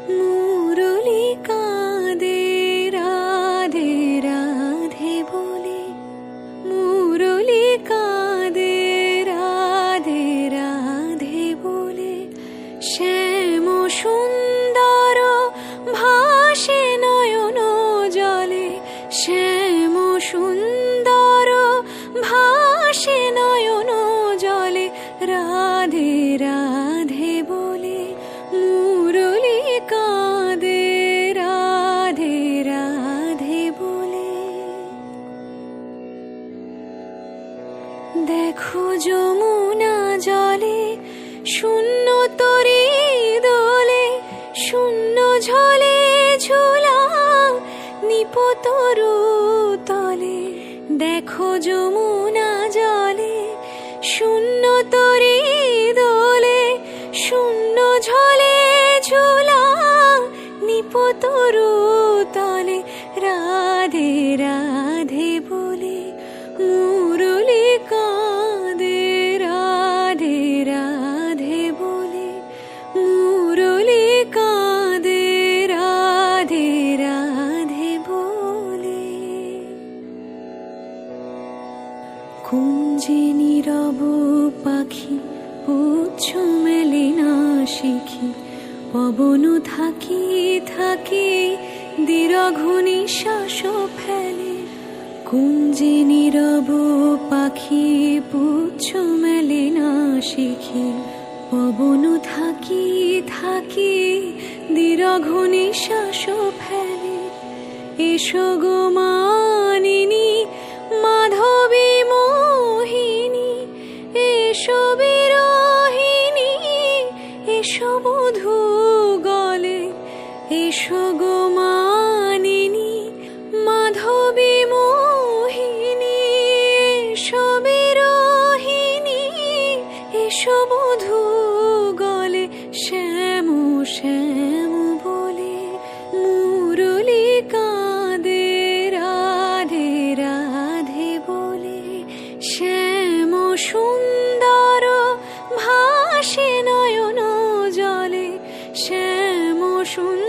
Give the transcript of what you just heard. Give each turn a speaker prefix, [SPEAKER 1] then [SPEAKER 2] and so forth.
[SPEAKER 1] মুরলি কাঁদে রাধে রাধে বলে, মুরলি কাঁদে রাধে রাধে বলে, শ্যাম সুন্দর ভাসে নয়ন জলে, শ্যাম সুন্দর ভাসে নয়ন জলে, রাধে রাধে বলে, মুরলি কাঁদে রাধে রাধে বলে। দেখো যমুনা জলে শূন্য তরী দোলে, শূন্য ঝলে ঝুলা নিপতরু তলে। দেখো যমুনা জলে শূন্য তরী দোলে, শূন্য ঝলে ঝুলা নিপতরু তলে, রাধে রাধে বলে, মুরলি কাঁদে রাধে রাধে বলে, মুরলি কাঁদে রাধে রাধে বলে। কুঞ্জে নীরব পাখি পুচ্ছ মেলে না শিখি, পবন থাকি থাকি দীর্ঘ নিঃশ্বাস ফেলে। কুঞ্জে নীরব পাখি পুচ্ছ মেলে না শিখি, পবন থাকি থাকি দীর্ঘ নিঃশ্বাস ফেলে। এসো গো মানিনী মাধবী মোহিনী, এসো বিরহিনী এসো বধূ গলে। এসো গো মানিনী মাধবী মোহিনী, এসো বিরহিনী এসো বধূ গলে, শ্যাম শ্যাম বলে, মুরলি কাঁদে রাধে রাধে বলে, শ্যাম সুন্দর ভাসে নয়ন জলে, শ্যাম সুন্দর